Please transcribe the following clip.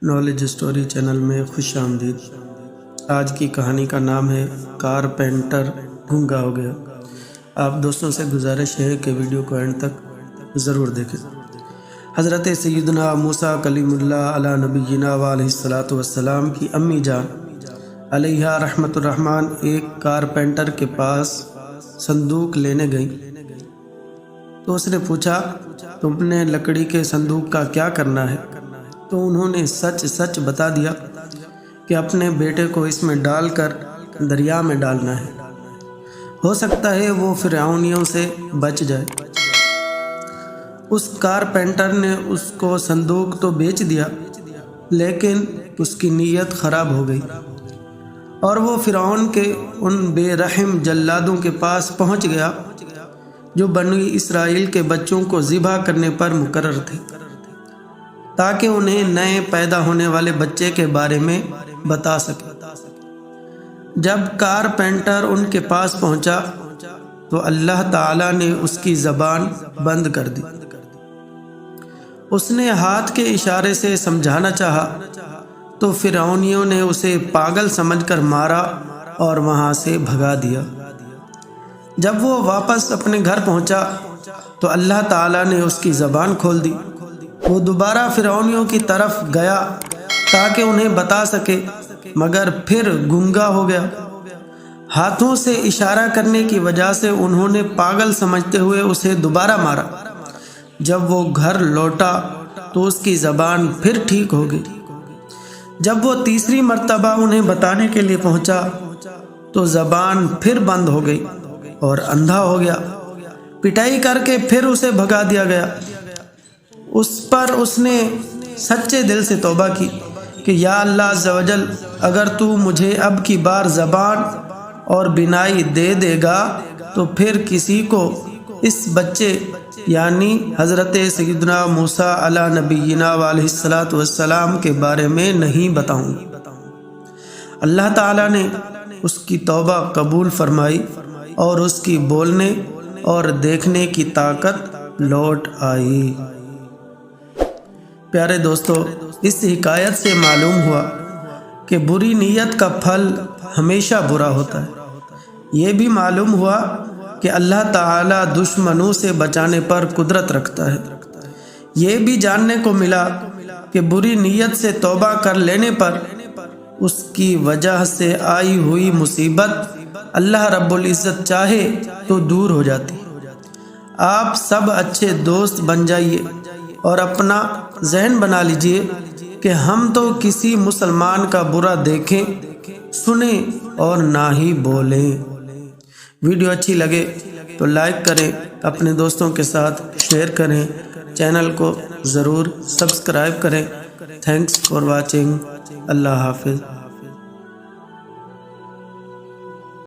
Knowledge story channel میں خوش آمدید۔ آج کی کہانی کا نام ہے کارپینٹر گنگا ہو گیا۔ آپ دوستوں سے گزارش ہے کہ ویڈیو کو اینڈ تک ضرور دیکھیں۔ حضرت سیدنا موسیٰ کلیم اللہ علی نبینا علیہ الصلاۃ والسلام کی امی جان علیہ رحمت الرحمن ایک کارپینٹر کے پاس صندوق لینے گئیں تو اس نے پوچھا، تم نے لکڑی کے صندوق کا کیا کرنا ہے؟ تو انہوں نے سچ بتا دیا کہ اپنے بیٹے کو اس میں ڈال کر دریا میں ڈالنا ہے، ہو سکتا ہے وہ فرعونیوں سے بچ جائے۔ اس کارپینٹر نے اس کو صندوق تو بیچ دیا، لیکن اس کی نیت خراب ہو گئی اور وہ فرعون کے ان بے رحم جلادوں کے پاس پہنچ گیا جو بنی اسرائیل کے بچوں کو ذبح کرنے پر مقرر تھے، تاکہ انہیں نئے پیدا ہونے والے بچے کے بارے میں بتا سکے۔ جب کارپینٹر ان کے پاس پہنچا تو اللہ تعالیٰ نے اس کی زبان بند کر دی۔ اس نے ہاتھ کے اشارے سے سمجھانا چاہا تو فرعونیوں نے اسے پاگل سمجھ کر مارا اور وہاں سے بھگا دیا۔ جب وہ واپس اپنے گھر پہنچا تو اللہ تعالیٰ نے اس کی زبان کھول دی۔ وہ دوبارہ فرعونیوں کی طرف گیا تاکہ انہیں بتا سکے، مگر پھر گنگا ہو گیا۔ ہاتھوں سے اشارہ کرنے کی وجہ سے انہوں نے پاگل سمجھتے ہوئے اسے دوبارہ مارا۔ جب وہ گھر لوٹا تو اس کی زبان پھر ٹھیک ہو گئی۔ جب وہ تیسری مرتبہ انہیں بتانے کے لیے پہنچا تو زبان پھر بند ہو گئی اور اندھا ہو گیا۔ پٹائی کر کے پھر اسے بھگا دیا گیا۔ اس پر اس نے سچے دل سے توبہ کی کہ یا اللہ عز و جل، اگر تو مجھے اب کی بار زبان اور بینائی دے دے گا تو پھر کسی کو اس بچے یعنی حضرت سیدنا موسیٰ علی نبینا علیہ الصلاۃ والسلام کے بارے میں نہیں بتاؤں۔ اللہ تعالیٰ نے اس کی توبہ قبول فرمائی اور اس کی بولنے اور دیکھنے کی طاقت لوٹ آئی۔ پیارے دوستو، اس حکایت سے معلوم ہوا کہ بری نیت کا پھل ہمیشہ برا ہوتا ہے۔ یہ بھی معلوم ہوا کہ اللہ تعالیٰ دشمنوں سے بچانے پر قدرت رکھتا ہے۔ یہ بھی جاننے کو ملا کہ بری نیت سے توبہ کر لینے پر اس کی وجہ سے آئی ہوئی مصیبت اللہ رب العزت چاہے تو دور ہو جاتی۔ آپ سب اچھے دوست بن جائیے اور اپنا ذہن بنا لیجئے کہ ہم تو کسی مسلمان کا برا دیکھیں، سنیں اور نہ ہی بولیں۔ ویڈیو اچھی لگے تو لائک کریں، اپنے دوستوں کے ساتھ شیئر کریں، چینل کو ضرور سبسکرائب کریں۔ Thanks for watching. اللہ حافظ۔